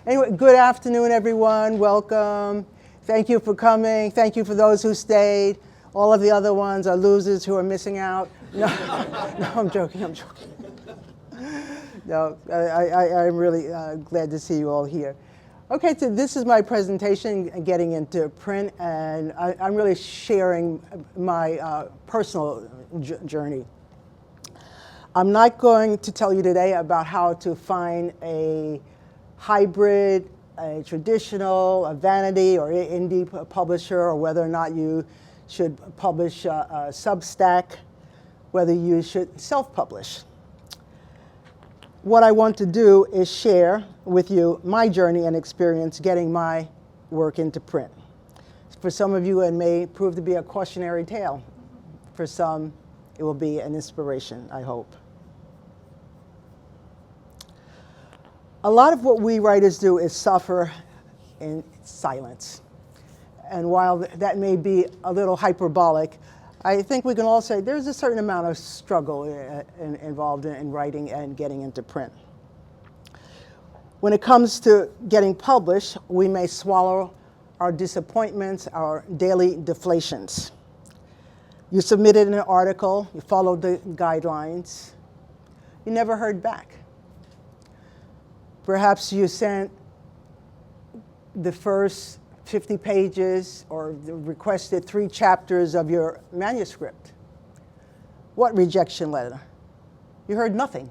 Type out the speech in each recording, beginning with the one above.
Anyway, good afternoon, everyone. Welcome. Thank you for coming. Thank you for those who stayed. All of the other ones are losers who are missing out. No, no, I'm joking. No, I'm really glad to see you all here. Okay, so this is my presentation, getting into print, and I'm really sharing my personal journey. I'm not going to tell you today about how to find a hybrid, a traditional, a vanity or indie publisher, or whether or not you should publish a Substack, whether you should self-publish. What I want to do is share with you my journey and experience getting my work into print. For some of you, it may prove to be a cautionary tale. For some, it will be an inspiration, I hope. A lot of what we writers do is suffer in silence. And while that may be a little hyperbolic, I think we can all say there's a certain amount of struggle involved in writing and getting into print. When it comes to getting published, we may swallow our disappointments, our daily deflations. You submitted an article, you followed the guidelines, you never heard back. Perhaps you sent the first 50 pages or requested 3 chapters of your manuscript. What rejection letter? You heard nothing.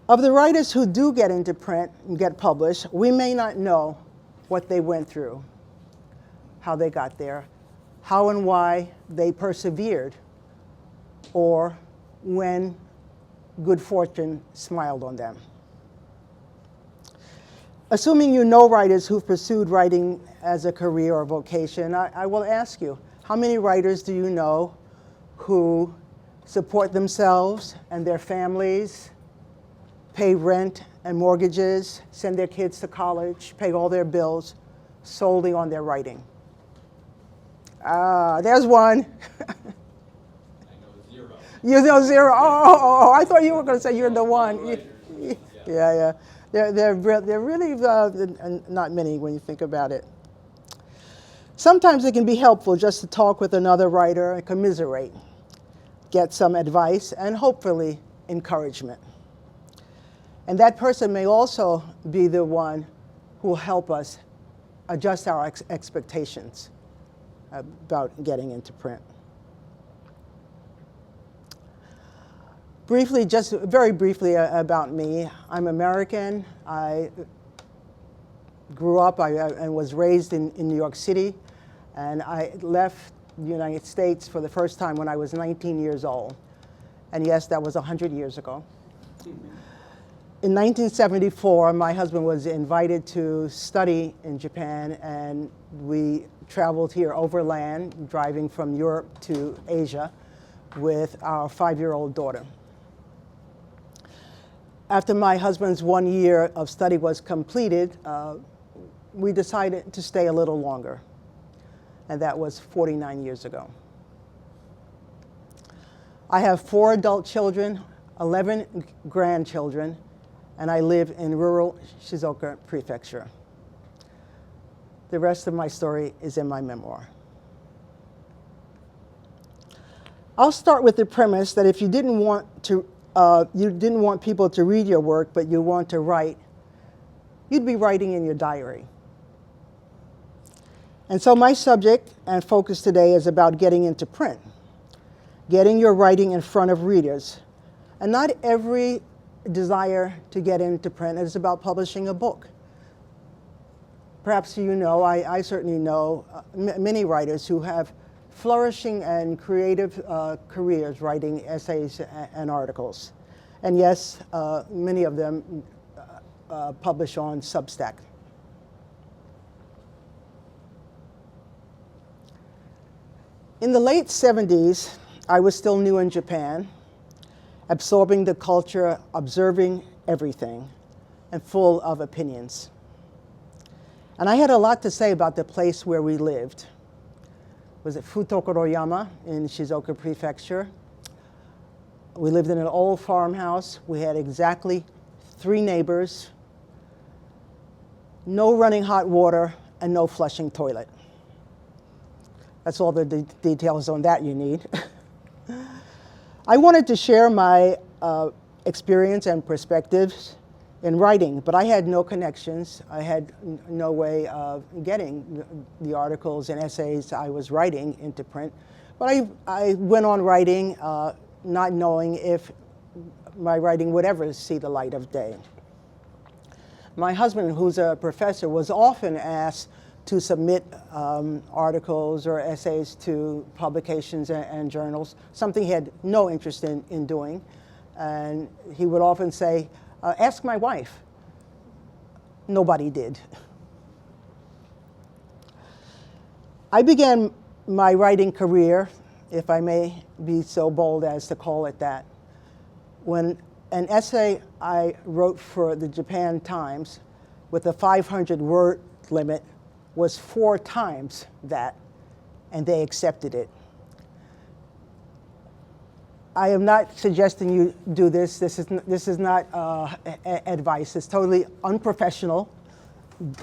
Of the writers who do get into print and get published, we may not know what they went through, how they got there, how and why they persevered, or when good fortune smiled on them. Assuming you know writers who've pursued writing as a career or vocation, I will ask you, how many writers do you know who support themselves and their families, pay rent and mortgages, send their kids to college, pay all their bills solely on their writing? There's one. I know 0. You know 0. Oh, I thought you were going to say you're the one. Yeah. They're really not many when you think about it. Sometimes it can be helpful just to talk with another writer and commiserate, get some advice, and hopefully encouragement. And that person may also be the one who will help us adjust our expectations about getting into print. Briefly, just very briefly about me. I'm American. I grew up and was raised in New York City, and I left the United States for the first time when I was 19 years old. And yes, that was 100 years ago. In 1974, my husband was invited to study in Japan, and we traveled here overland, driving from Europe to Asia with our 5-year-old daughter. After my husband's 1 year of study was completed, we decided to stay a little longer, and that was 49 years ago. I have 4 adult children, 11 grandchildren, and I live in rural Shizuoka Prefecture. The rest of my story is in my memoir. I'll start with the premise that if you didn't want people to read your work, but you want to write, you'd be writing in your diary. And so my subject and focus today is about getting into print, getting your writing in front of readers. And not every desire to get into print is about publishing a book. Perhaps you know, I certainly know many writers who have flourishing and creative careers writing essays and articles. And yes, many of them publish on Substack. In the late 70s, I was still new in Japan, absorbing the culture, observing everything, and full of opinions. And I had a lot to say about the place where we lived. It was at Futokoroyama in Shizuoka Prefecture. We lived in an old farmhouse. We had exactly 3 neighbors no running hot water, and no flushing toilet. That's all the details on that you need. I wanted to share my experience and perspectives in writing, but I had no connections. I had no way of getting the articles and essays I was writing into print. But I went on writing, not knowing if my writing would ever see the light of day. My husband, who's a professor, was often asked to submit articles or essays to publications and journals, something he had no interest in doing. And he would often say, ask my wife. Nobody did. I began my writing career, if I may be so bold as to call it that, when an essay I wrote for the Japan Times with a 500-word limit was 4 times that, and they accepted it. I am not suggesting you do this. This is not advice. It's totally unprofessional,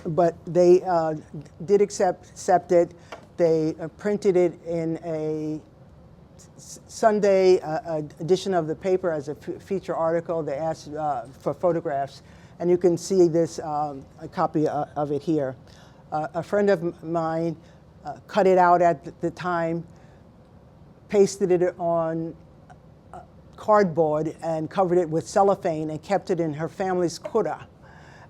but they did accept it. They printed it in a Sunday edition of the paper as a feature article. They asked for photographs, and you can see this a copy of it here. A friend of mine cut it out at the time, pasted it on cardboard and covered it with cellophane and kept it in her family's kura.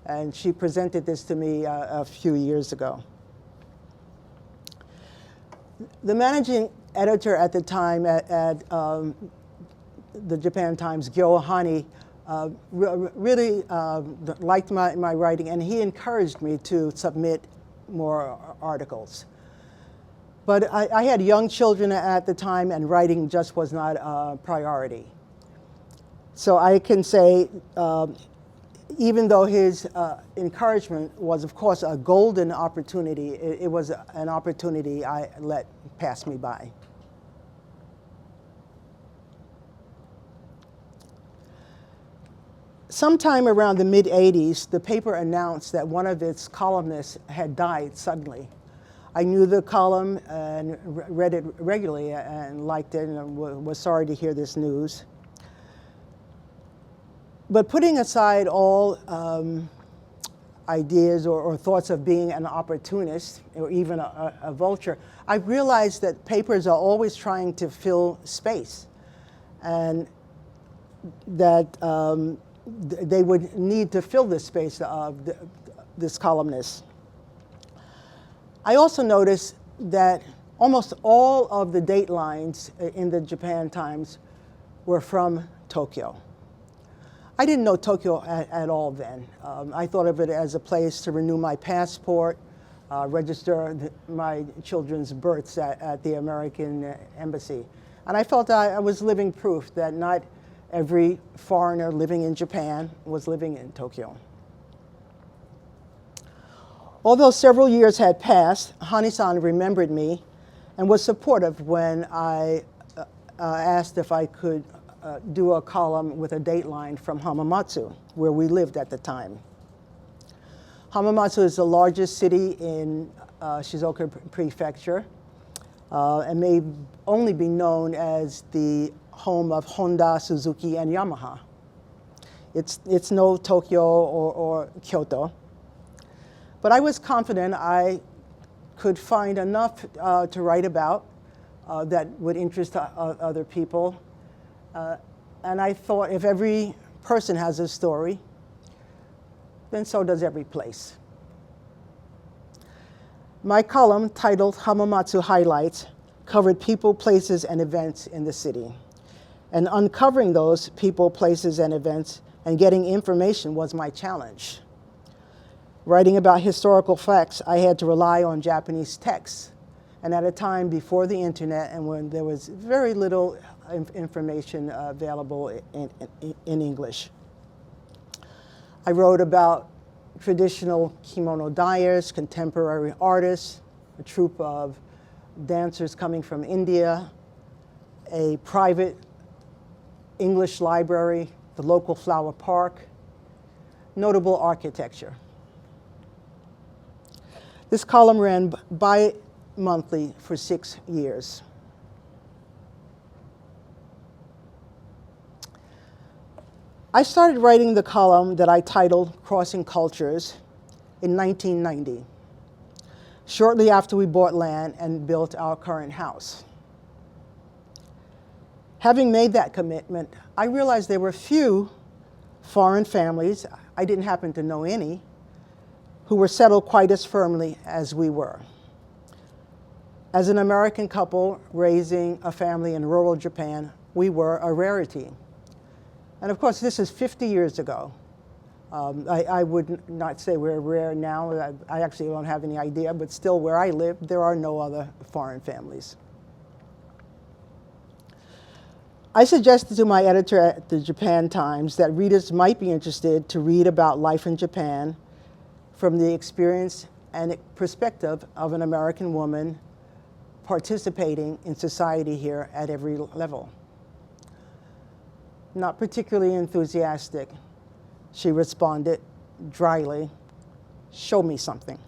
And she presented this to me a few years ago. The managing editor at the time at the Japan Times, Gyo Hani, really liked my writing, and he encouraged me to submit more articles. But I had young children at the time, and writing just was not a priority. So I can say, even though his encouragement was, of course, a golden opportunity, it was an opportunity I let pass me by. Sometime around the mid-'80s, the paper announced that one of its columnists had died suddenly. I knew the column and read it regularly and liked it, and was sorry to hear this news. But putting aside all ideas or thoughts of being an opportunist or even a vulture, I realized that papers are always trying to fill space, and that they would need to fill this space of this columnist. I also noticed that almost all of the datelines in the Japan Times were from Tokyo. I didn't know Tokyo at all then. I thought of it as a place to renew my passport, register my children's births at the American Embassy. And I felt I was living proof that not every foreigner living in Japan was living in Tokyo. Although several years had passed, Hani-san remembered me and was supportive when I asked if I could do a column with a dateline from Hamamatsu, where we lived at the time. Hamamatsu is the largest city in Shizuoka Prefecture and may only be known as the home of Honda, Suzuki, and Yamaha. It's no Tokyo or Kyoto. But I was confident I could find enough to write about that would interest other people. And I thought if every person has a story, then so does every place. My column, titled Hamamatsu Highlights, covered people, places, and events in the city. And uncovering those people, places, and events and getting information was my challenge. Writing about historical facts, I had to rely on Japanese texts. And at a time before the internet and when there was very little information available in English. I wrote about traditional kimono dyers, contemporary artists, a troupe of dancers coming from India, a private English library, the local flower park, notable architecture. This column ran bi-monthly for 6 years. I started writing the column that I titled Crossing Cultures in 1990, shortly after we bought land and built our current house. Having made that commitment, I realized there were few foreign families, I didn't happen to know any, who were settled quite as firmly as we were. As an American couple raising a family in rural Japan, we were a rarity. And of course, this is 50 years ago. I would not say we're rare now. I actually don't have any idea, but still where I live, there are no other foreign families. I suggested to my editor at the Japan Times that readers might be interested to read about life in Japan from the experience and perspective of an American woman participating in society here at every level. Not particularly enthusiastic, she responded dryly, "Show me something."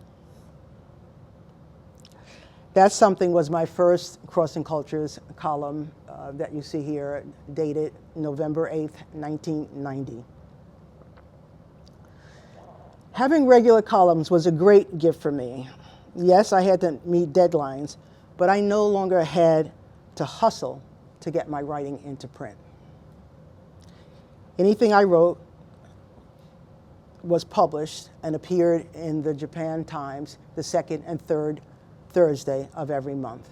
That something was my first Crossing Cultures column that you see here, dated November 8th, 1990. Having regular columns was a great gift for me. Yes, I had to meet deadlines, but I no longer had to hustle to get my writing into print. Anything I wrote was published and appeared in the Japan Times the second and third Thursday of every month.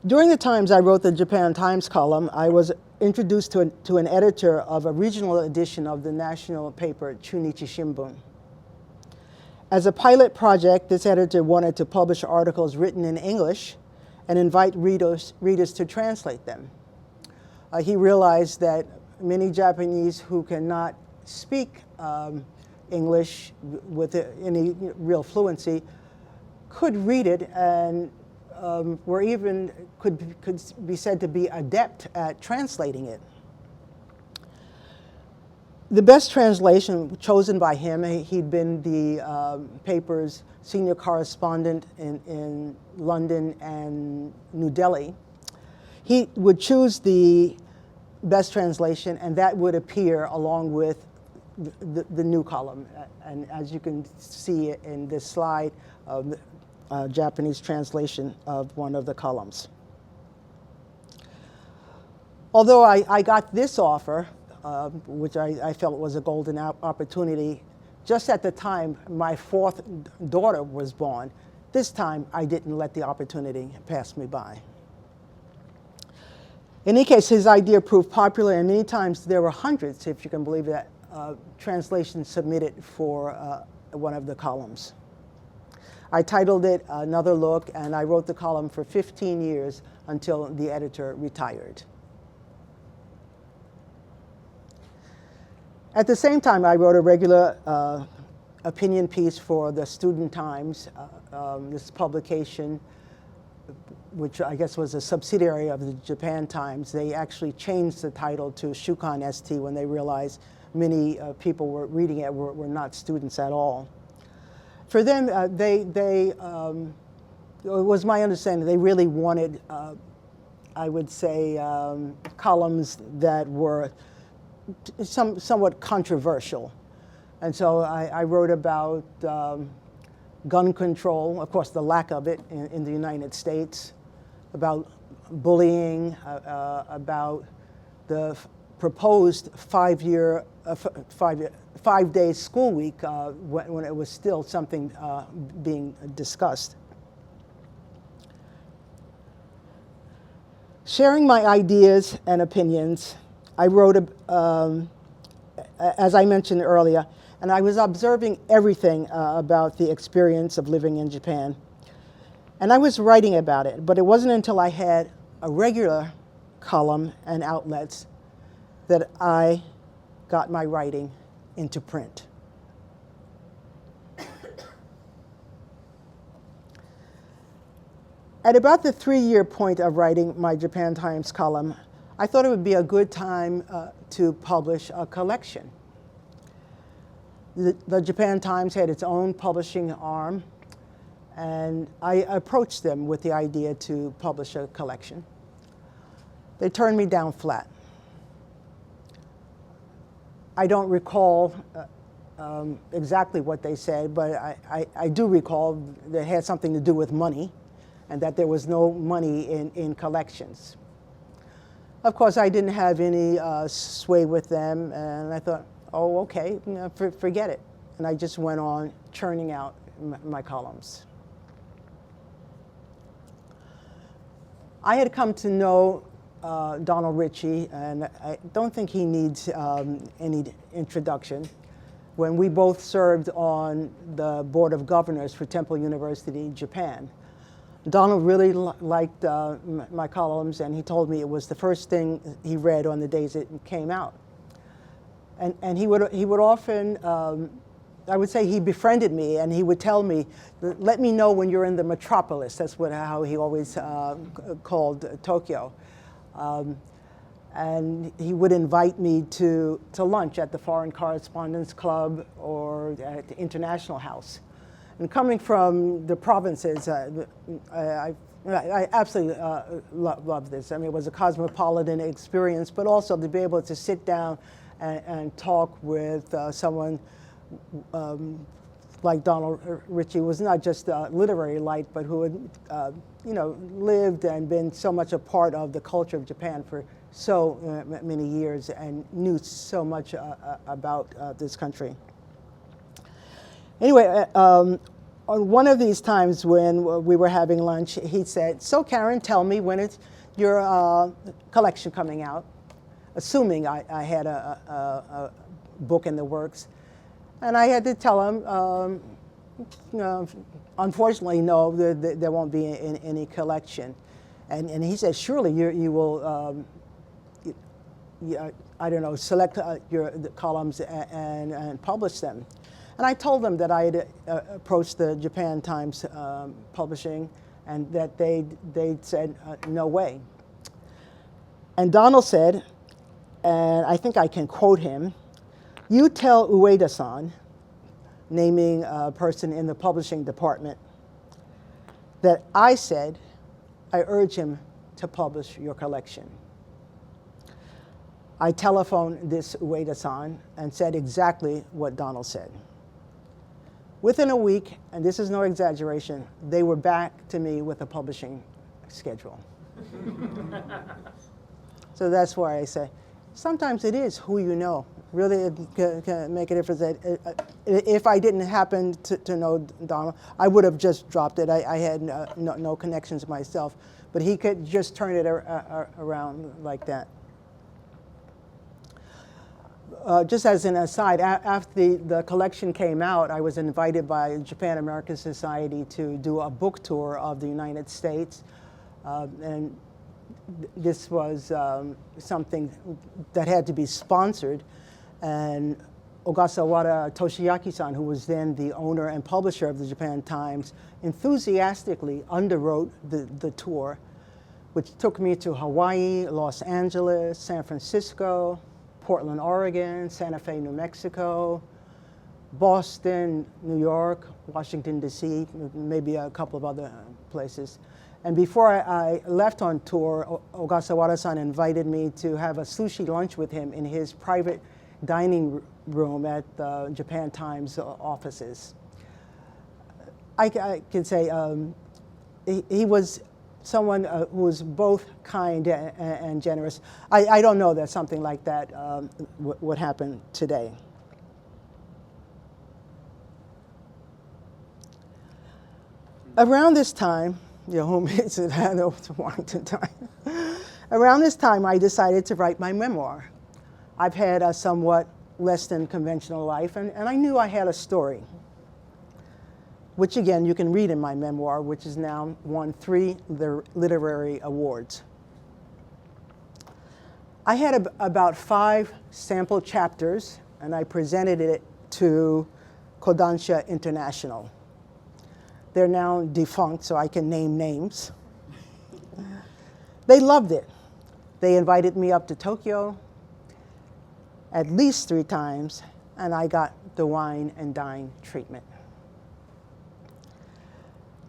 During the times I wrote the Japan Times column, I was introduced to an editor of a regional edition of the national paper, Chunichi Shimbun. As a pilot project, this editor wanted to publish articles written in English and invite readers to translate them. He realized that many Japanese who cannot speak English with any real fluency could read it and were even could be said to be adept at translating it. The best translation chosen by him, he'd been the paper's senior correspondent in London and New Delhi. He would choose the best translation, and that would appear along with the new column. And as you can see in this slide, Japanese translation of one of the columns. Although I got this offer, which I felt was a golden opportunity, just at the time my fourth daughter was born. This time I didn't let the opportunity pass me by. In any case, his idea proved popular, and many times there were hundreds, if you can believe that, translations submitted for one of the columns. I titled it Another Look, and I wrote the column for 15 years until the editor retired. At the same time, I wrote a regular opinion piece for the Student Times, this publication, which I guess was a subsidiary of the Japan Times. They actually changed the title to Shukan ST when they realized many people were reading it were not students at all. For them, it was my understanding, they really wanted, I would say, columns that were somewhat controversial. And so I wrote about gun control, of course the lack of it in the United States, about bullying, about the proposed 5-day school week when it was still something being discussed. Sharing my ideas and opinions, I wrote, as I mentioned earlier, and I was observing everything about the experience of living in Japan. And I was writing about it, but it wasn't until I had a regular column and outlets that I got my writing into print. At about the 3-year point of writing my Japan Times column, I thought it would be a good time to publish a collection. The Japan Times had its own publishing arm, and I approached them with the idea to publish a collection. They turned me down flat. I don't recall exactly what they said, but I do recall that it had something to do with money, and that there was no money in collections. Of course, I didn't have any sway with them, and I thought, oh, okay, forget it. And I just went on churning out my columns. I had come to know Donald Ritchie, and I don't think he needs any introduction. When we both served on the Board of Governors for Temple University, Japan, Donald really liked my columns, and he told me it was the first thing he read on the days it came out. And he would often, I would say he befriended me, and he would tell me, let me know when you're in the metropolis. That's how he always called Tokyo. And he would invite me to lunch at the Foreign Correspondents Club or at the International House. And coming from the provinces, I absolutely love this. I mean, it was a cosmopolitan experience, but also to be able to sit down and talk with someone like Donald Ritchie, was not just a literary light, but who had, lived and been so much a part of the culture of Japan for so many years and knew so much about this country. Anyway, on one of these times when we were having lunch, he said, so Karen, tell me when it's your collection coming out, assuming I had a book in the works. And I had to tell him, unfortunately, no, there won't be any collection. And he said, surely you will, I don't know, select the columns and publish them. And I told them that I had approached the Japan Times publishing, and that they said, no way. And Donald said, and I think I can quote him, you tell Ueda-san, naming a person in the publishing department, that I said I urge him to publish your collection. I telephoned this Ueda-san and said exactly what Donald said. Within a week, and this is no exaggeration, they were back to me with a publishing schedule. So that's why I say, sometimes it is who you know. Really, it can make a difference. If I didn't happen to know Donald, I would have just dropped it. I had no connections myself, but he could just turn it around like that. Just as an aside, after the collection came out, I was invited by Japan American Society to do a book tour of the United States, and this was something that had to be sponsored. And Ogasawara Toshiaki-san, who was then the owner and publisher of the Japan Times, enthusiastically underwrote the tour, which took me to Hawaii, Los Angeles, San Francisco, Portland, Oregon, Santa Fe, New Mexico, Boston, New York, Washington, D.C., maybe a couple of other places. And before I left on tour, Ogasawara-san invited me to have a sushi lunch with him in his private dining room at the Japan Times offices. I can say he was someone who was both kind and generous. I don't know that something like that would happen today. Around this time, home is at Washington time. Around this time, I decided to write my memoir. I've had a somewhat less than conventional life, and I knew I had a story, which again, you can read in my memoir, which has now won 3 literary awards. I had about 5 sample chapters, and I presented it to Kodansha International. They're now defunct, so I can name names. They loved it. They invited me up to Tokyo at least 3 times, and I got the wine and dine treatment.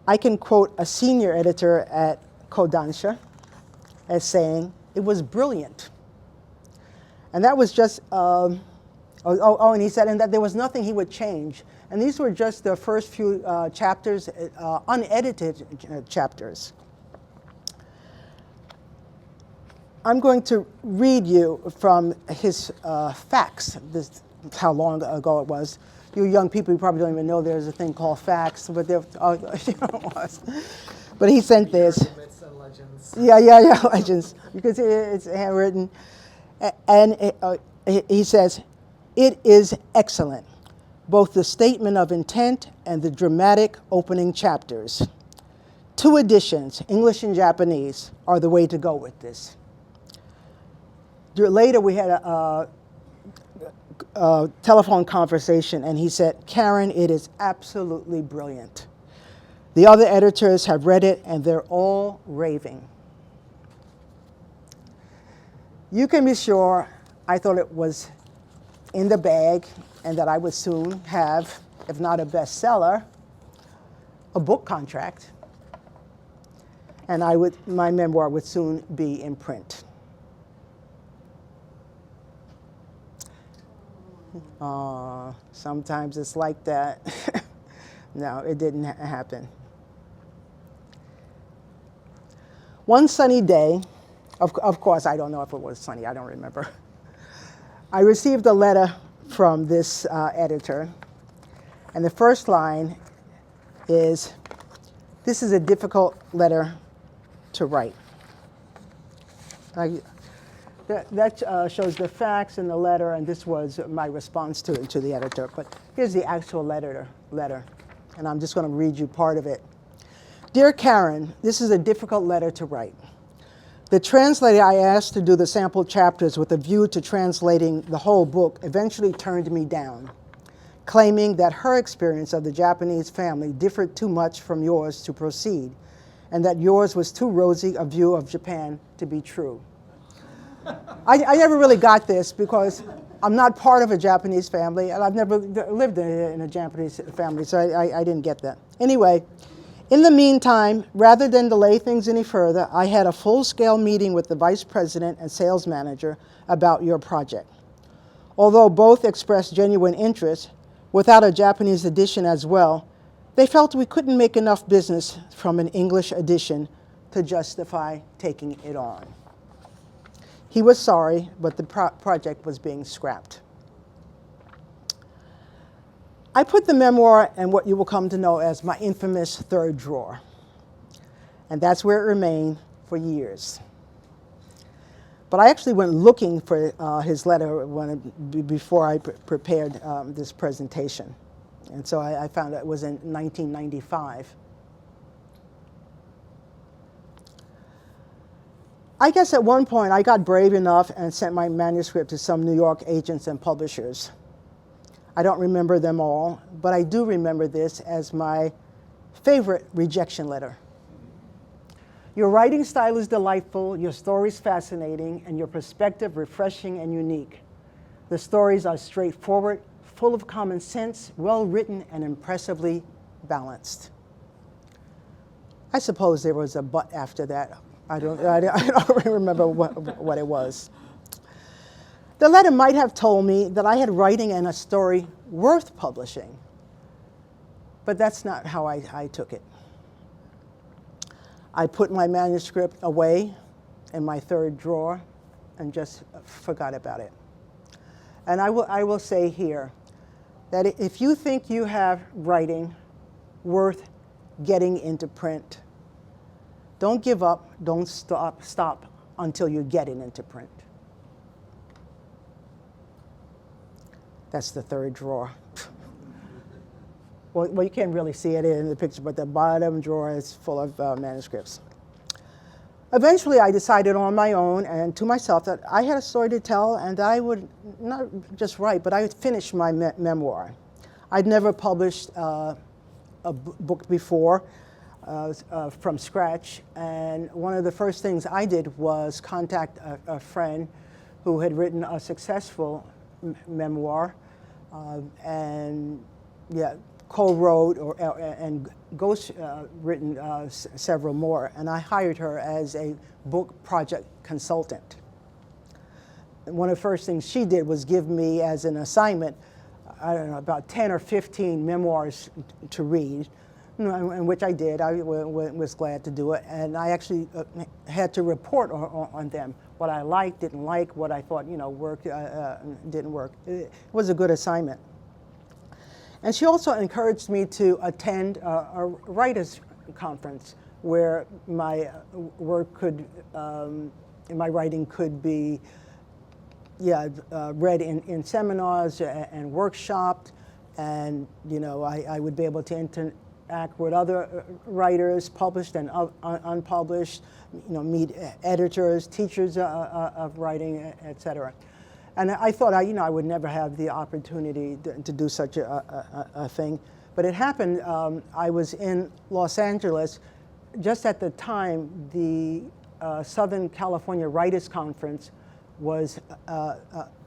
I can quote a senior editor at Kodansha as saying, "It was brilliant." And that was just, and he said, and that there was nothing he would change. And these were just the first few chapters, unedited chapters. I'm going to read you from his fax. This how long ago it was. You young people, you probably don't even know there's a thing called fax, but there it was. But he sent this. Myths and legends. Yeah, legends. You can see it's handwritten. And he says, "It is excellent, both the statement of intent and the dramatic opening chapters. 2 editions, English and Japanese, are the way to go with this." Later we had a telephone conversation, and he said, "Karen, it is absolutely brilliant. The other editors have read it, and they're all raving." You can be sure I thought it was in the bag and that I would soon have, if not a bestseller, a book contract, and my memoir would soon be in print. Sometimes it's like that. No, it didn't happen. One sunny day, of course, I don't know if it was sunny, I don't remember. I received a letter from this editor, and the first line is, "This is a difficult letter to write." That shows the facts in the letter, and this was my response to the editor. But here's the actual letter, and I'm just going to read you part of it. "Dear Karen, this is a difficult letter to write. The translator I asked to do the sample chapters with a view to translating the whole book eventually turned me down, claiming that her experience of the Japanese family differed too much from yours to proceed, and that yours was too rosy a view of Japan to be true." I never really got this because I'm not part of a Japanese family, and I've never lived in a Japanese family, so I didn't get that. Anyway, in the meantime, rather than delay things any further, I had a full-scale meeting with the vice president and sales manager about your project. Although both expressed genuine interest, without a Japanese edition as well, they felt we couldn't make enough business from an English edition to justify taking it on. He was sorry, but the project was being scrapped. I put the memoir in what you will come to know as my infamous third drawer, and that's where it remained for years. But I actually went looking for his letter before I prepared this presentation, and so I found it was in 1995. I guess at one point I got brave enough and sent my manuscript to some New York agents and publishers. I don't remember them all, but I do remember this as my favorite rejection letter. "Your writing style is delightful, your stories fascinating, and your perspective refreshing and unique. The stories are straightforward, full of common sense, well written, and impressively balanced." I suppose there was a but after that. I don't remember what it was. The letter might have told me that I had writing and a story worth publishing, but that's not how I took it. I put my manuscript away in my third drawer and just forgot about it. And I will say here that if you think you have writing worth getting into print, don't give up, don't stop until you get it into print. That's the third drawer. Well, you can't really see it in the picture, but the bottom drawer is full of manuscripts. Eventually, I decided on my own and to myself that I had a story to tell, and I would not just write, but I would finish my memoir. I'd never published a book before from scratch, and one of the first things I did was contact a friend who had written a successful memoir and yeah, co-wrote and ghost written several more. And I hired her as a book project consultant. And one of the first things she did was give me as an assignment, I don't know, about 10 or 15 memoirs to read, and which I did. I was glad to do it. And I actually had to report on them, what I liked, didn't like, what I thought, worked, didn't work. It was a good assignment. And she also encouraged me to attend a writers' conference where my work could, my writing could be read in seminars and workshopped, and I would be able to interact with other writers, published and unpublished, meet editors, teachers of writing, etc. And I thought I would never have the opportunity to do such a thing, but it happened. I was in Los Angeles just at the time the Southern California Writers Conference was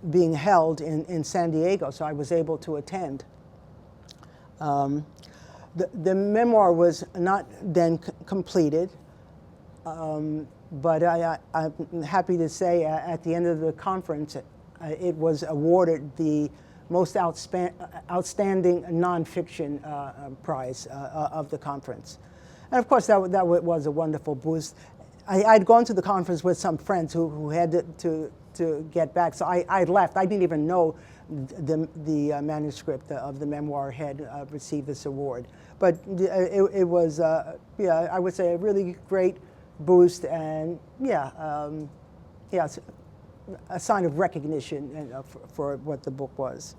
being held in San Diego, so I was able to attend. The memoir was not then completed, but I'm happy to say at the end of the conference, it was awarded the most outstanding nonfiction prize of the conference. And of course, that was a wonderful boost. I'd gone to the conference with some friends who had to get back, so I left. I didn't even know the manuscript of the memoir had received this award. But it was, I would say, a really great boost, and a sign of recognition for what the book was.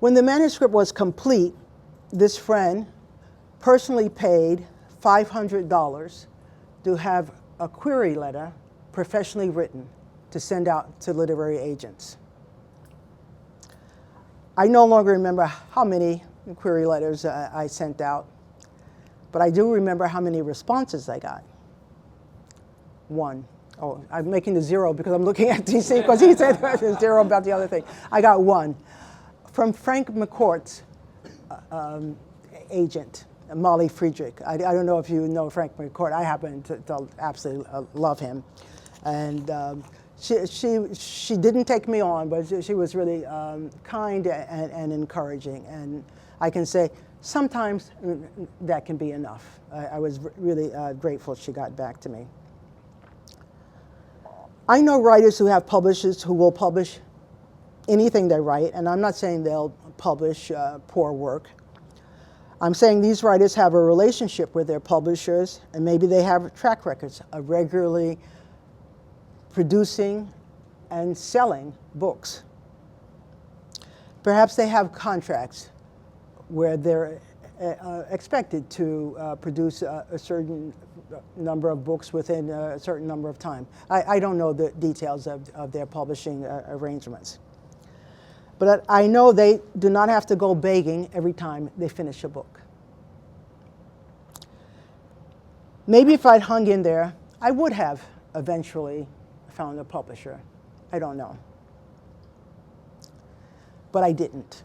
When the manuscript was complete, this friend personally paid $500 to have a query letter professionally written to send out to literary agents. I no longer remember how many query letters I sent out, but I do remember how many responses I got. One. Oh, I'm making the zero because I'm looking at DC because he said there's zero about the other thing. I got one. From Frank McCourt's agent, Molly Friedrich. I don't know if you know Frank McCourt. I happen to absolutely love him. And she didn't take me on, but she was really kind and encouraging. And I can say sometimes that can be enough. I was really grateful she got back to me. I know writers who have publishers who will publish anything they write, and I'm not saying they'll publish poor work. I'm saying these writers have a relationship with their publishers, and maybe they have track records of regularly producing and selling books. Perhaps they have contracts where they're expected to produce a certain number of books within a certain number of time. I don't know the details of their publishing arrangements. But I know they do not have to go begging every time they finish a book. Maybe if I'd hung in there, I would have eventually found a publisher. I don't know. But I didn't.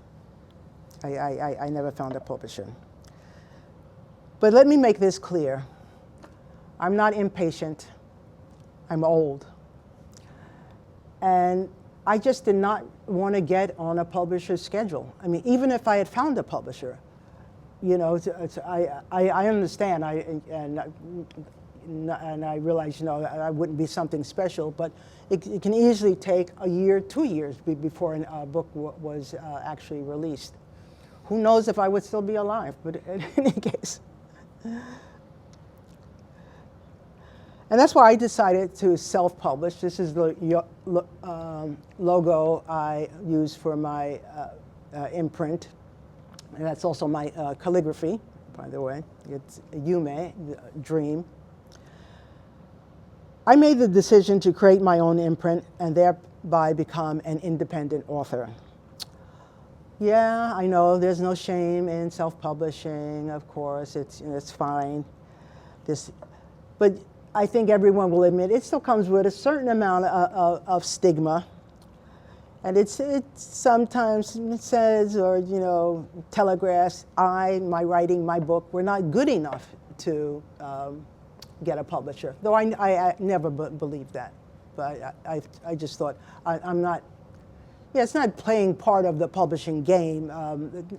I never found a publisher. But let me make this clear. I'm not impatient. I'm old. And I just did not want to get on a publisher's schedule. I mean, even if I had found a publisher, I understand, and I realize, I wouldn't be something special, but it can easily take a year, 2 years before a book was actually released. Who knows if I would still be alive, but in any case. And that's why I decided to self-publish. This is the logo I use for my imprint. And that's also my calligraphy, by the way. It's Yume, dream. I made the decision to create my own imprint and thereby become an independent author. Yeah, I know there's no shame in self-publishing, of course, it's fine. But I think everyone will admit it still comes with a certain amount of stigma And it sometimes says, or telegraphs, my writing, my book, we're not good enough to get a publisher. Though I never believed that. But I just thought, I'm not, it's not playing part of the publishing game.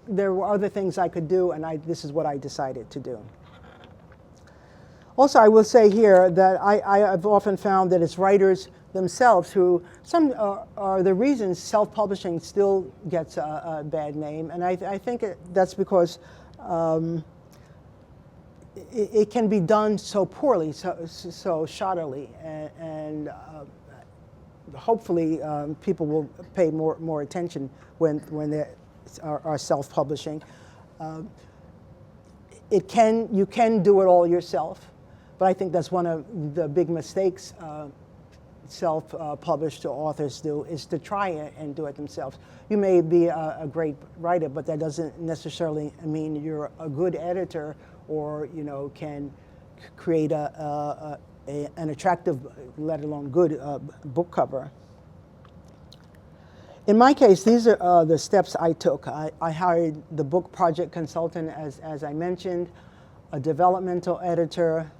There were other things I could do, and this is what I decided to do. Also, I will say here that I've often found that it's writers themselves who are the reasons self-publishing still gets a bad name, and I think that's because it can be done so poorly, so shoddily, and hopefully people will pay more attention when they are self-publishing. You can do it all yourself, but I think that's one of the big mistakes self-published authors do, is to try and do it themselves. You may be a great writer, but that doesn't necessarily mean you're a good editor or can create an attractive, let alone good, book cover. In my case, these are the steps I took. I hired the book project consultant, as I mentioned, a developmental editor,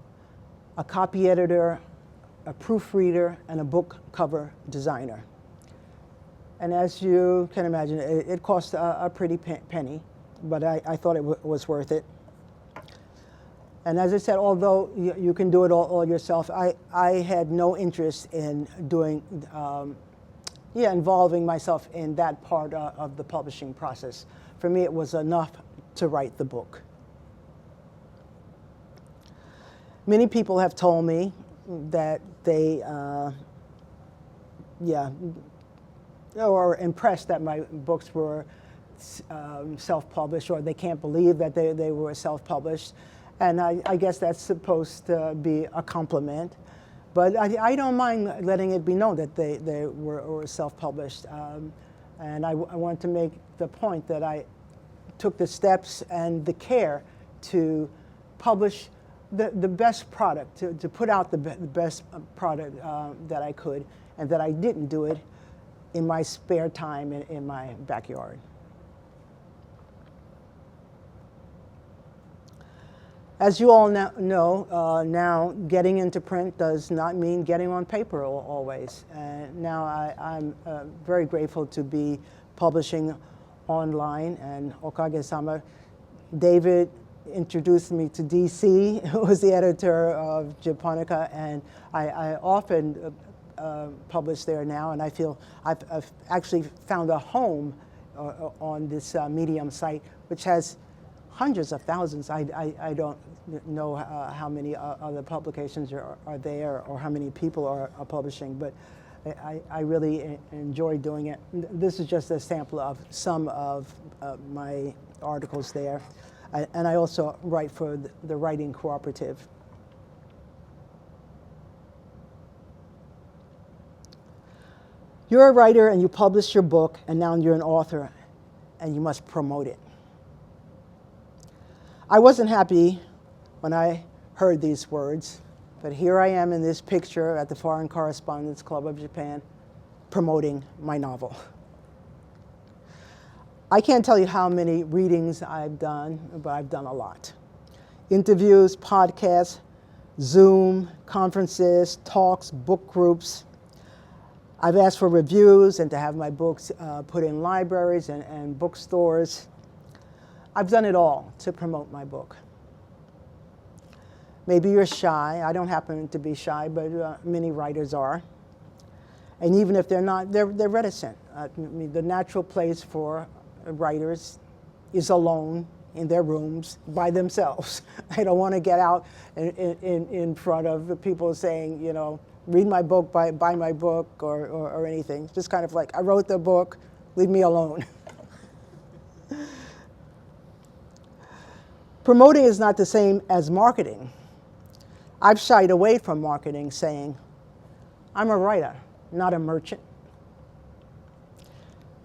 a copy editor, a proofreader, and a book cover designer. And as you can imagine, it cost a pretty penny, but I thought it was worth it. And as I said, although you can do it all yourself, I had no interest in doing, involving myself in that part of the publishing process. For me, it was enough to write the book. Many people have told me that they, or impressed that my books were self-published, or they can't believe that they were self-published. And I guess that's supposed to be a compliment. But I don't mind letting it be known that they were self-published. And I want to make the point that I took the steps and the care to publish the best product, to put out the best product that I could, and that I didn't do it in my spare time in my backyard. As you all know, now getting into print does not mean getting on paper always. And now I'm very grateful to be publishing online, and okage-sama, David introduced me to DC, who was the editor of Japonica, and I often publish there now, and I feel I've actually found a home on this Medium site, which has hundreds of thousands. I don't know how many other publications are there or how many people are publishing, but I really enjoy doing it. This is just a sample of some of my articles there. And I also write for the Writing Cooperative. You're a writer and you publish your book, and now you're an author and you must promote it. I wasn't happy when I heard these words, but here I am in this picture at the Foreign Correspondents Club of Japan promoting my novel. I can't tell you how many readings I've done, but I've done a lot. Interviews, podcasts, Zoom, conferences, talks, book groups. I've asked for reviews and to have my books put in libraries and bookstores. I've done it all to promote my book. Maybe you're shy. I don't happen to be shy, but many writers are. And even if they're not, they're reticent. I mean, the natural place for writers is alone in their rooms by themselves. They don't want to get out in front of people saying, read my book, buy my book, or anything. Just kind of like, I wrote the book, leave me alone. Promoting is not the same as marketing. I've shied away from marketing, saying, I'm a writer, not a merchant.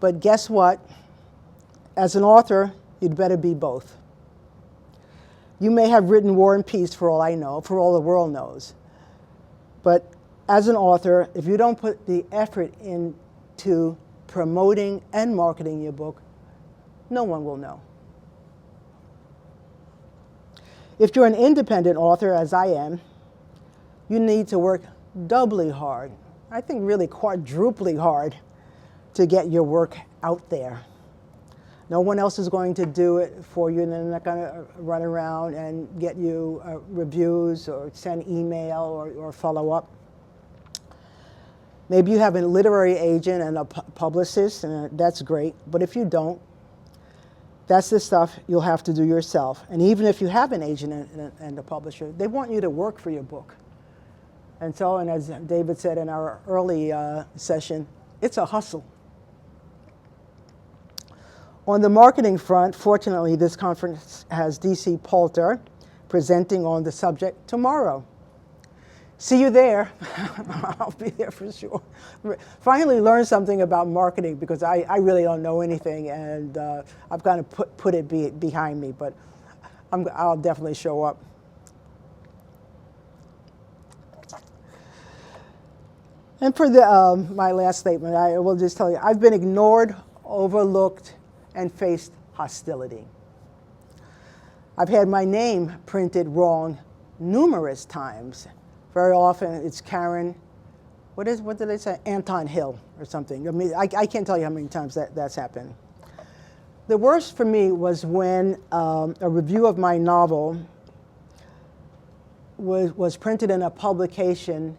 But guess what? As an author, you'd better be both. You may have written War and Peace for all I know, for all the world knows. But as an author, if you don't put the effort into promoting and marketing your book, no one will know. If you're an independent author, as I am, you need to work doubly hard, I think really quadruply hard, to get your work out there. No one else is going to do it for you, and they're not going to run around and get you reviews or send email or follow up. Maybe you have a literary agent and a publicist, and that's great, but if you don't, that's the stuff you'll have to do yourself. And even if you have an agent and a publisher, they want you to work for your book. And so, and as David said in our early session, it's a hustle. On the marketing front, fortunately, this conference has DC Poulter presenting on the subject tomorrow. See you there. I'll be there for sure. Finally learned something about marketing, because I really don't know anything, and I've got to put it behind me, but I'll definitely show up. And for my last statement, I will just tell you, I've been ignored, overlooked, and faced hostility. I've had my name printed wrong numerous times. Very often it's Karen, what did they say? Anton Hill or something. I mean, I can't tell you how many times that's happened. The worst for me was when a review of my novel was printed in a publication,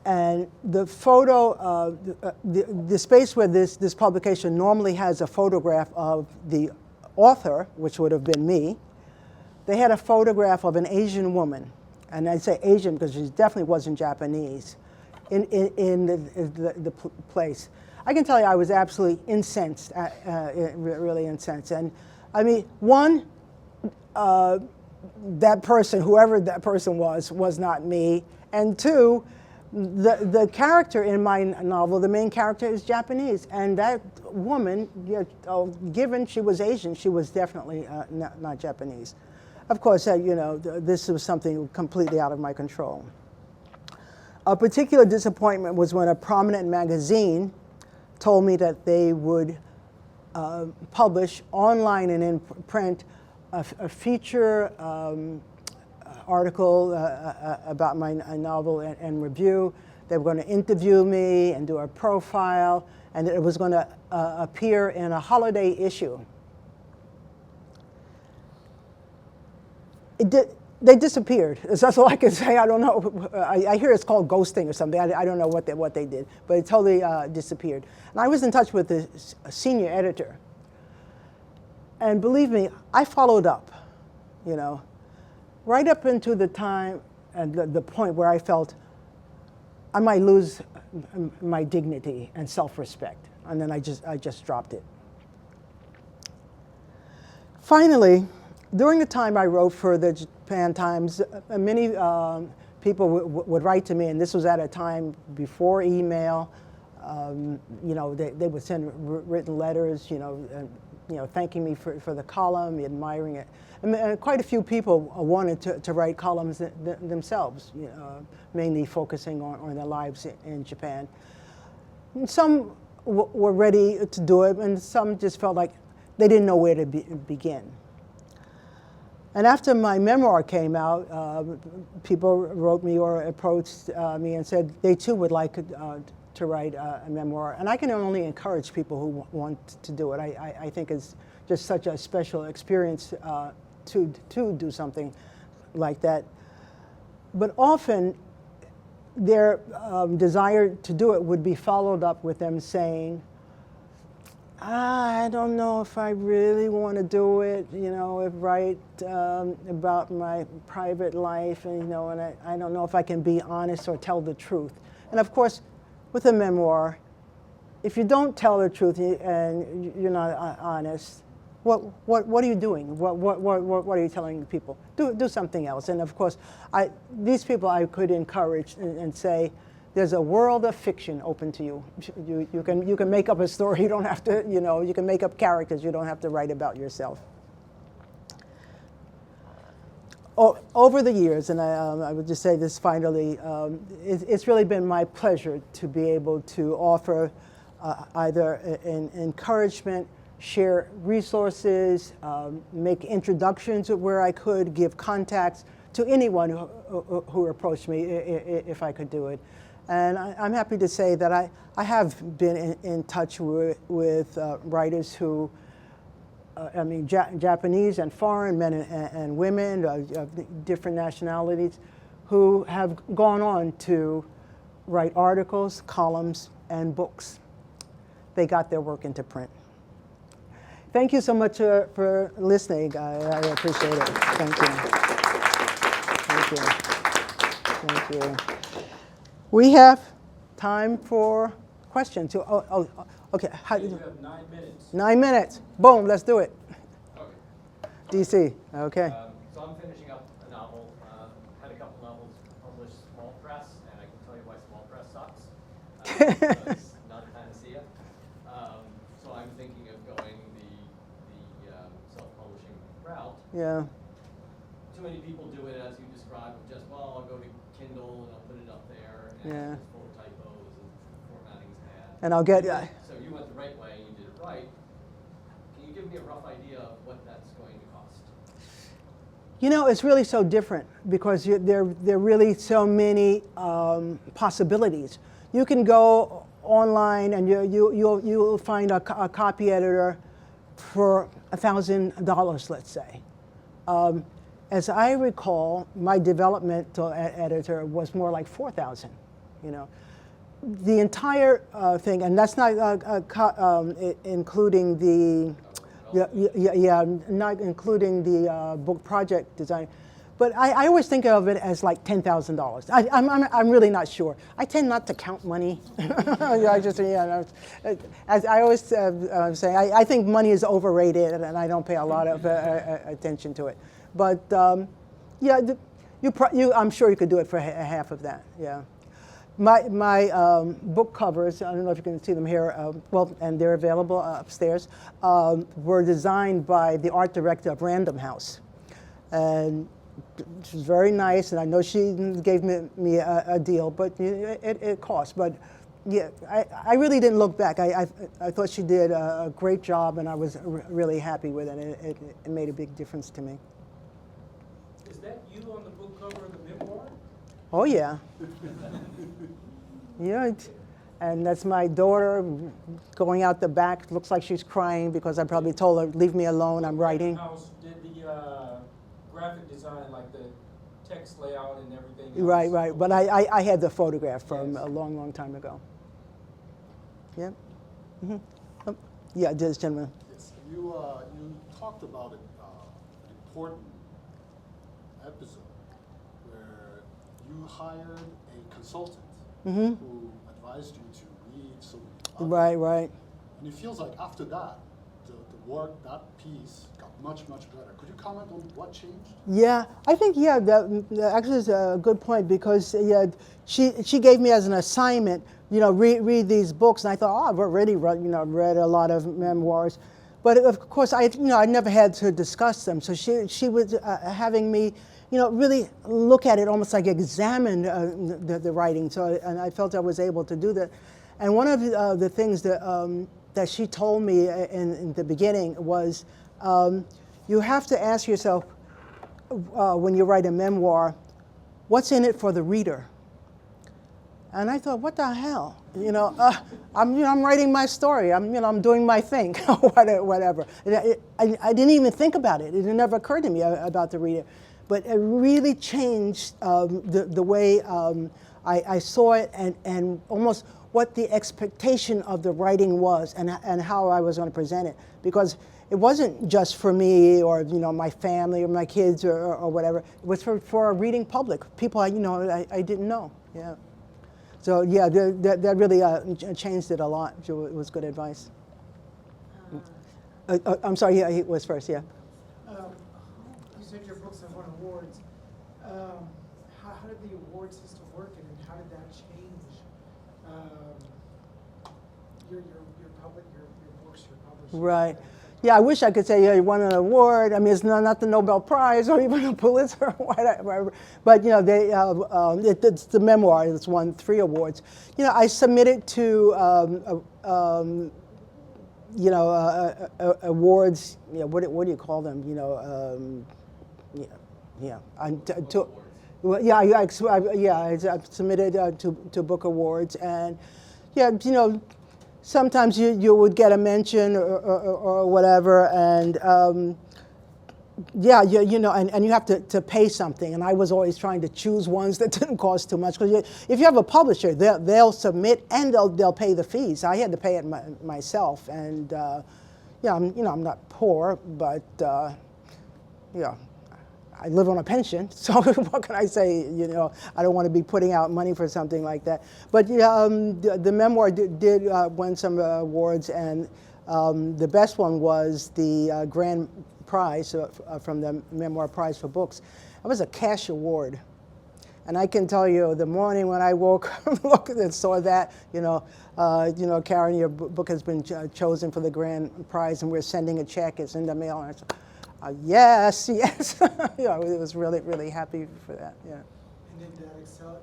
and the photo, the space where this publication normally has a photograph of the author, which would have been me, they had a photograph of an Asian woman. And I say Asian because she definitely wasn't Japanese in the place. I can tell you I was absolutely incensed, really incensed. And I mean, one, that person, whoever that person was not me. And two, the character in my novel, the main character, is Japanese. And that woman, given she was Asian, she was definitely not Japanese. Of course, this was something completely out of my control. A particular disappointment was when a prominent magazine told me that they would publish online and in print a feature article about my novel and review. They were going to interview me and do a profile, and it was going to appear in a holiday issue. They disappeared. That's all I can say. I don't know. I hear it's called ghosting or something. I don't know what they did, but it totally disappeared. And I was in touch with the senior editor, and believe me, I followed up. Right up into the time and the point where I felt I might lose my dignity and self-respect, and then I just dropped it. Finally, during the time I wrote for the Japan Times, many people would write to me, and this was at a time before email. They would send written letters, thanking me for the column, admiring it. And quite a few people wanted to write columns themselves, mainly focusing on their lives in Japan. And some were ready to do it, and some just felt like they didn't know where to begin. And after my memoir came out, people wrote me or approached me and said they too would like to write a memoir. And I can only encourage people who want to do it. I think it's just such a special experience to do something like that. But often their desire to do it would be followed up with them saying, I don't know if I really want to do it, write about my private life, and I don't know if I can be honest or tell the truth. And of course, with a memoir, if you don't tell the truth and you're not honest, what are you doing? What are you telling people? Do something else. And of course, these people I could encourage and say, there's a world of fiction open to you. You can make up a story. You don't have to, you can make up characters. You don't have to write about yourself. Over the years, and I would just say this finally, it's really been my pleasure to be able to offer either in encouragement, share resources, make introductions where I could, give contacts to anyone who approached me if I could do it. And I'm happy to say that I have been in touch with writers who, Japanese and foreign men and women of different nationalities who have gone on to write articles, columns, and books. They got their work into print. Thank you so much for listening. I appreciate it. Thank you. Thank you. Thank you. We have time for questions. Okay. You have 9 minutes. 9 minutes. Boom, let's do it. Okay. DC, okay. So I'm finishing up a novel. Had a couple novels published small press, and I can tell you why small press sucks. It's not a panacea. So I'm thinking of going the self-publishing route. Yeah. Too many people do it as you described, just, well, I'll go to Kindle and I'll put it up there, and Yeah. it's full of typos and formatting's bad. And I'll get. So you went the right way and you did it right. Can you give me a rough idea of what that's going to cost? You know, it's really so different because there are really so many possibilities. You can go online and you'll find a copy editor for $1,000, let's say. As I recall, my developmental editor was more like $4,000. You know, the entire thing, and that's not including the. Not including the book project design, but I always think of it as like $10,000. I'm really not sure. I tend not to count money. As I always say, I think money is overrated, and I don't pay a lot of attention to it. But I'm sure you could do it for half of that. Yeah. My book covers, I don't know if you can see them here, and they're available upstairs, were designed by the art director of Random House. And she was very nice, and I know she gave me a deal, but it cost. But yeah, I really didn't look back. I thought she did a great job, and I was really happy with it. It made a big difference to me. Is that you on the book cover of the memoir? Oh, yeah. Yeah, and that's my daughter going out the back. Looks like she's crying because I probably told her, leave me alone, I'm writing. House did the graphic design, like the text layout and everything else. Right. But I had the photograph from a long, long time ago. Yeah. Mm-hmm. Yeah, this gentleman. Yes, you talked about an important episode where you hired a consultant who advised you to read some other. Right. And it feels like after that, the work, that piece got much, much better. Could you comment on what changed? Yeah, I think, that actually is a good point because, she gave me as an assignment, read these books, and I thought, I've already read a lot of memoirs. But of course, I never had to discuss them. So she was having me, really look at it, almost like examine the writing. And I felt I was able to do that. And one of the things that she told me in the beginning was, you have to ask yourself when you write a memoir, what's in it for the reader? And I thought, what the hell? I'm writing my story. I'm doing my thing, whatever. I didn't even think about it. It never occurred to me about the reader. But it really changed the way I saw it and almost what the expectation of the writing was and how I was going to present it. Because it wasn't just for me or my family or my kids or whatever. It was for a reading public, people I didn't know. Yeah. So yeah, that really changed it a lot. It was good advice. I'm sorry, he was first. Yeah. You said your books have won awards. How did the award system work, and how did that change your books, your publishing? Right. Yeah, I wish I could say, yeah, you won an award. I mean, it's not the Nobel Prize or even a Pulitzer or whatever. But, you know, it's the memoir that's won 3 awards. You know, I submitted to, you know, awards, you know, what do you call them? You know, yeah. I submitted to book awards. And, yeah, you know, sometimes you would get a mention or whatever, and yeah, you know, and you have to pay something. And I was always trying to choose ones that didn't cost too much, because if you have a publisher, they'll submit and they'll pay the fees. I had to pay it myself, and yeah, I'm not poor, but yeah. I live on a pension, so what can I say? You know, I don't want to be putting out money for something like that. But yeah, the memoir did win some awards, and the best one was the grand prize from the Memoir Prize for Books. It was a cash award. And I can tell you, the morning when I woke up, looked and saw that, you know, Karen, your book has been chosen for the grand prize, and we're sending a check. It's in the mail. And I said, yes. Yeah, it was really happy for that. Yeah. And did that excel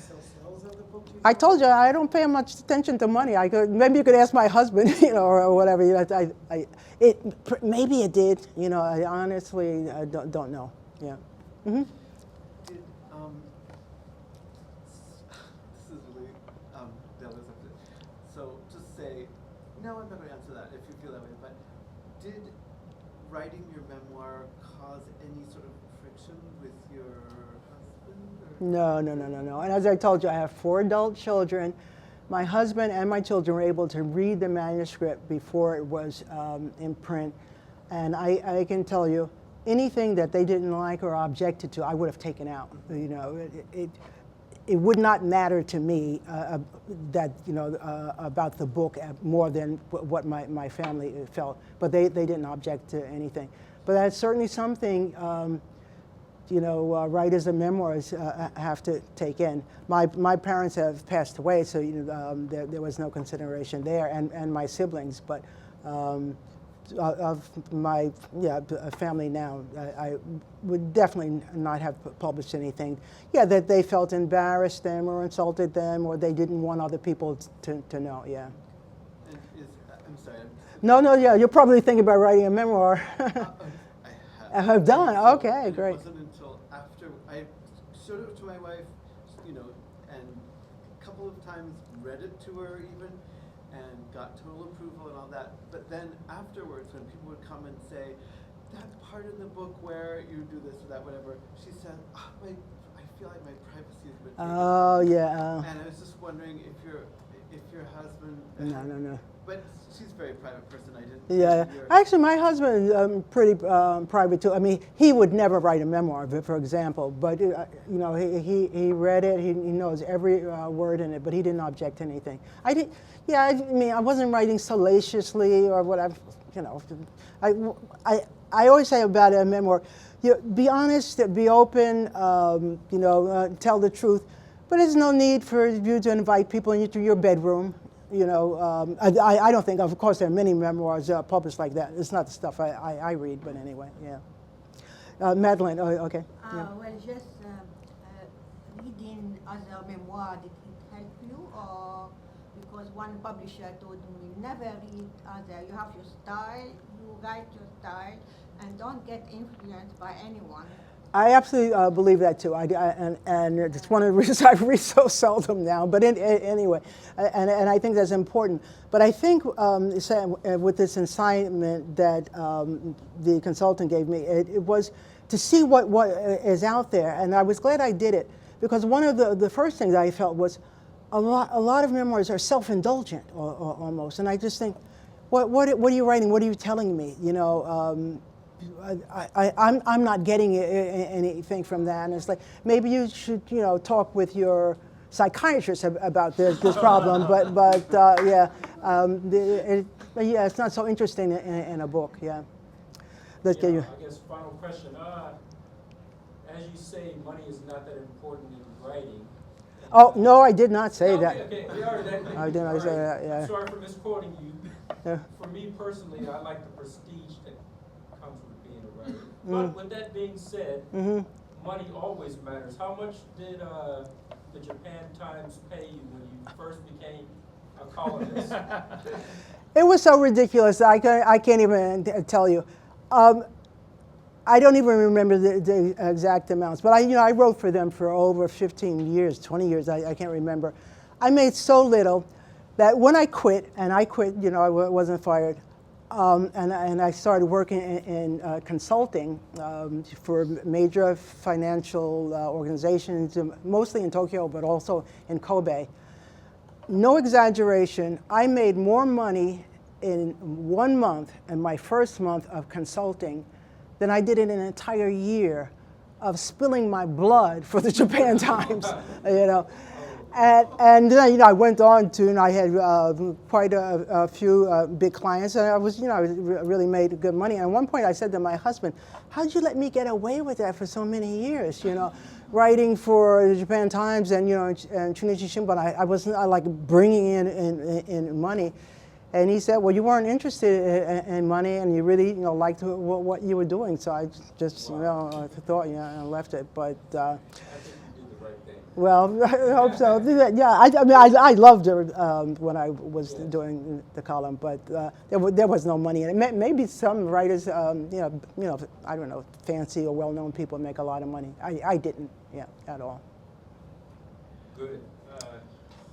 sales of the book? I told you I don't pay much attention to money. Maybe you could ask my husband, you know, or whatever. You know, maybe it did. You know, I honestly don't know. Yeah. Mm-hmm. Did, this is really devil's advocate. So just say, no, I'm not going to answer that if you feel that way. But did writing your memoir cause any sort of friction with your husband? Or? No. And as I told you, I have 4 adult children. My husband and my children were able to read the manuscript before it was in print. And I can tell you, anything that they didn't like or objected to, I would have taken out. You know, it would not matter to me that, you know, about the book more than what my family felt. But they didn't object to anything. But that's certainly something, you know, writers of memoirs have to take in. My parents have passed away, so you know, there was no consideration there, and my siblings. But of my family now, I would definitely not have published anything. Yeah, that they felt embarrassed them or insulted them, or they didn't want other people to know. Yeah. And I'm sorry. No. Yeah, you're probably thinking about writing a memoir. I have done. So, okay, and great. It wasn't until after I showed it to my wife, you know, and a couple of times read it to her even, and got total approval and all that. But then afterwards, when people would come and say, that part in the book where you do this or that, whatever, she said, oh, I feel like my privacy has been taken. Oh, yeah. And I was just wondering if your husband. No. But she's a very private person. I didn't. Yeah, actually, my husband pretty private too. I mean, he would never write a memoir, for example. But you know, he read it. He knows every word in it. But he didn't object to anything. I did. Yeah, I mean, I wasn't writing salaciously or whatever. You know, I always say about a memoir, be honest, be open. You know, tell the truth. But there's no need for you to invite people into your bedroom. You know, I don't think, of course, there are many memoirs published like that. It's not the stuff I read, but anyway, yeah. Madeline, okay. Yeah. Well, just reading other memoir, did it help you? Or because one publisher told me, never read other. You have your style, you write your style, and don't get influenced by anyone. I absolutely believe that too. And it's one of the reasons I read so seldom now. But anyway, and I think that's important. But I think with this assignment that the consultant gave me, it was to see what is out there. And I was glad I did it, because one of the first things I felt was a lot of memoirs are self-indulgent almost. And I just think, what are you writing? What are you telling me? You know. I'm not getting anything from that, and it's like maybe you should, you know, talk with your psychiatrist about this problem. But yeah, yeah, it's not so interesting in a book. Yeah. Let's get you. I guess final question. As you say, money is not that important in writing. Oh, no, I did not say that. Okay, we already, I did not say that, yeah. I'm sorry for misquoting you. Yeah. For me personally, I like the prestige that comes with being a writer. Mm. But with that being said, Mm-hmm. money always matters. How much did the Japan Times pay you when you first became a columnist? It was so ridiculous. I can't even tell you. I don't even remember the exact amounts, but I wrote for them for over 15 years, 20 years. I can't remember. I made so little that when I quit, and I quit, I wasn't fired, and I started working in consulting for major financial organizations, mostly in Tokyo, but also in Kobe. No exaggeration, I made more money in 1 month, in my first month of consulting, than I did in an entire year of spilling my blood for the Japan Times, And then, I went on to, and I had quite a few big clients, and I was, I really made good money. And at one point I said to my husband, how'd you let me get away with that for so many years, writing for the Japan Times and, and Chunichi Shimbun, I wasn't like bringing in money. And he said, well, you weren't interested in money, and you really, liked what you were doing. So I just, I thought, I left it. But I think you did the right thing. well, I hope so. Yeah, I loved it when I was doing the column, but there was no money in it. Maybe some writers, I don't know, fancy or well-known people make a lot of money. I didn't, at all. Good.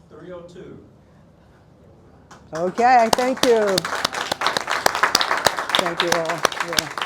302. Okay, thank you. Thank you all. Yeah.